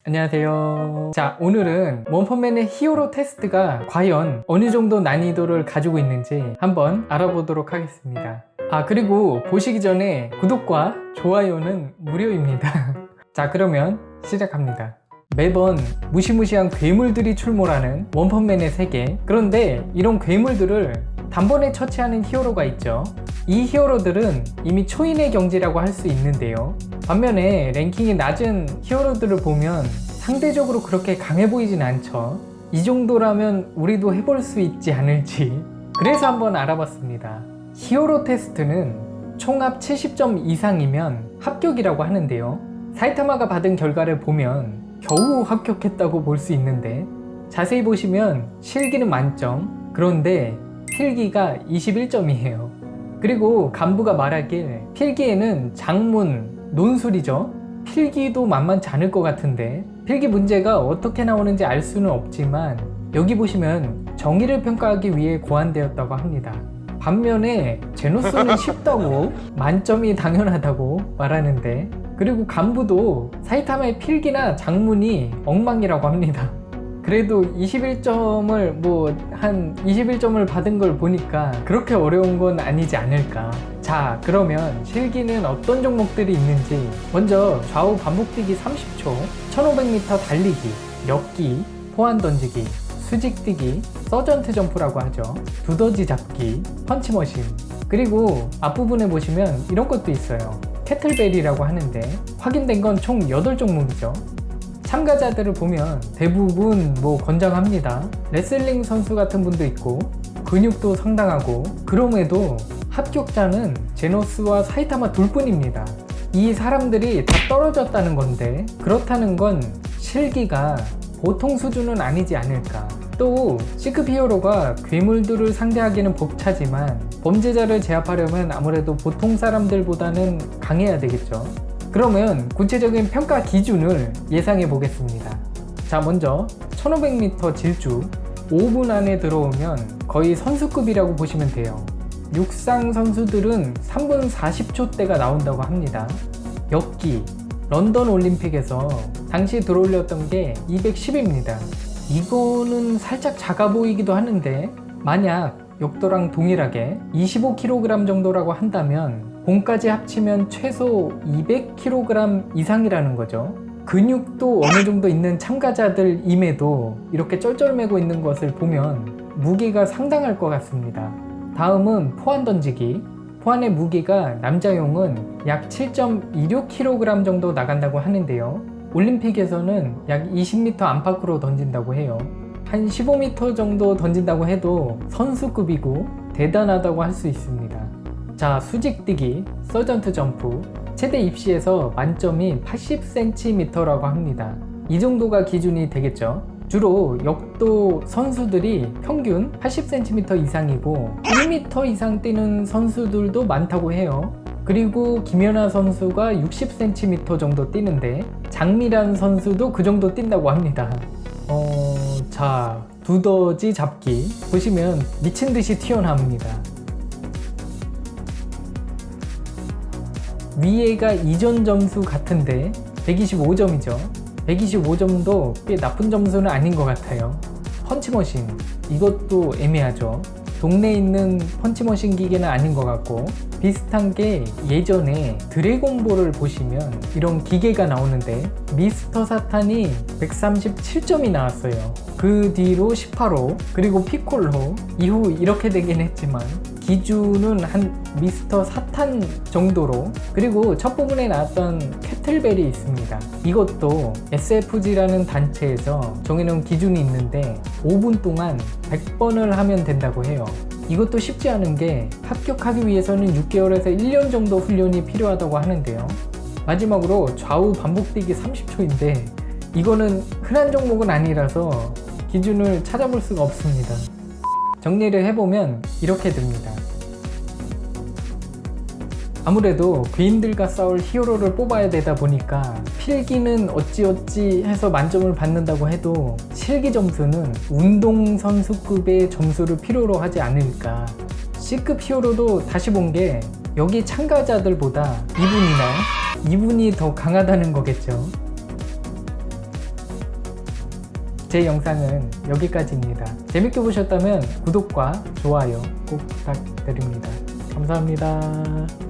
안녕하세요. 자, 오늘은 원펀맨의 히어로 테스트가 과연 어느 정도 난이도를 가지고 있는지 한번 알아보도록 하겠습니다. 그리고 보시기 전에 구독과 좋아요는 무료입니다. 자, 그러면 시작합니다. 매번 무시무시한 괴물들이 출몰하는 원펀맨의 세계. 그런데 이런 괴물들을 단번에 처치하는 히어로가 있죠. 이 히어로들은 이미 초인의 경지라고 할 수 있는데요. 반면에 랭킹이 낮은 히어로들을 보면 상대적으로 그렇게 강해 보이진 않죠. 이 정도라면 우리도 해볼 수 있지 않을지, 그래서 한번 알아봤습니다. 히어로 테스트는 총합 70점 이상이면 합격이라고 하는데요. 사이타마가 받은 결과를 보면 겨우 합격했다고 볼 수 있는데, 자세히 보시면 실기는 만점, 그런데 필기가 21점이에요. 그리고 간부가 말하길 필기에는 장문, 논술이죠. 필기도 만만치 않을 것 같은데, 필기 문제가 어떻게 나오는지 알 수는 없지만 여기 보시면 정의를 평가하기 위해 고안되었다고 합니다. 반면에 제노스는 쉽다고, 만점이 당연하다고 말하는데, 그리고 간부도 사이타마의 필기나 장문이 엉망이라고 합니다. 그래도 21점을 한 21점을 받은 걸 보니까 그렇게 어려운 건 아니지 않을까. 자, 그러면 실기는 어떤 종목들이 있는지, 먼저 좌우 반복뛰기 30초, 1500m 달리기, 엮기, 포환 던지기, 수직뛰기, 서전트 점프라고 하죠. 두더지 잡기, 펀치머신, 그리고 앞부분에 보시면 이런 것도 있어요. 캐틀벨이라고 하는데 확인된 건 총 8종목이죠. 참가자들을 보면 대부분 건장합니다. 레슬링 선수 같은 분도 있고 근육도 상당하고, 그럼에도 합격자는 제노스와 사이타마 둘뿐입니다. 이 사람들이 다 떨어졌다는 건데, 그렇다는 건 실기가 보통 수준은 아니지 않을까. 또 C급 히어로가 괴물들을 상대하기는 벅차지만 범죄자를 제압하려면 아무래도 보통 사람들보다는 강해야 되겠죠. 그러면 구체적인 평가 기준을 예상해 보겠습니다. 자, 먼저 1500m 질주 5분 안에 들어오면 거의 선수급이라고 보시면 돼요. 육상 선수들은 3분 40초대가 나온다고 합니다. 엮기, 런던 올림픽에서 당시 들어올렸던 게 210입니다. 이거는 살짝 작아 보이기도 하는데, 만약 역도랑 동일하게 25kg 정도라고 한다면 공까지 합치면 최소 200kg 이상이라는 거죠. 근육도 어느 정도 있는 참가자들임에도 이렇게 쩔쩔매고 있는 것을 보면 무게가 상당할 것 같습니다. 다음은 포환 던지기. 포환의 무게가 남자용은 약 7.26kg 정도 나간다고 하는데요. 올림픽에서는 약 20m 안팎으로 던진다고 해요. 한 15m 정도 던진다고 해도 선수급이고 대단하다고 할 수 있습니다. 자, 수직뛰기, 서전트 점프, 최대 입시에서 만점이 80cm라고 합니다. 이 정도가 기준이 되겠죠. 주로 역도 선수들이 평균 80cm 이상이고 1m 이상 뛰는 선수들도 많다고 해요. 그리고 김연아 선수가 60cm 정도 뛰는데 장미란 선수도 그 정도 뛴다고 합니다. 자, 두더지 잡기 보시면 미친듯이 튀어나옵니다. 위에가 이전 점수 같은데 125점이죠. 125점도 꽤 나쁜 점수는 아닌 것 같아요. 펀치머신, 이것도 애매하죠. 동네에 있는 펀치머신 기계는 아닌 것 같고, 비슷한 게 예전에 드래곤볼을 보시면 이런 기계가 나오는데 미스터 사탄이 137점이 나왔어요. 그 뒤로 18호, 그리고 피콜로, 이후 이렇게 되긴 했지만 기준은 한 미스터 사탄 정도로. 그리고 첫 부분에 나왔던 캐틀벨이 있습니다. 이것도 SFG라는 단체에서 정해놓은 기준이 있는데 5분 동안 100번을 하면 된다고 해요. 이것도 쉽지 않은 게 합격하기 위해서는 6개월에서 1년 정도 훈련이 필요하다고 하는데요. 마지막으로 좌우 반복뛰기 30초인데 이거는 흔한 종목은 아니라서 기준을 찾아볼 수가 없습니다. 정리를 해보면 이렇게 됩니다. 아무래도 괴인들과 싸울 히어로를 뽑아야 되다 보니까 필기는 어찌어찌 해서 만점을 받는다고 해도 실기 점수는 운동선수급의 점수를 필요로 하지 않을까. C급 히어로도 다시 본 게 여기 참가자들보다 이분이 더 강하다는 거겠죠. 제 영상은 여기까지입니다. 재밌게 보셨다면 구독과 좋아요 꼭 부탁드립니다. 감사합니다.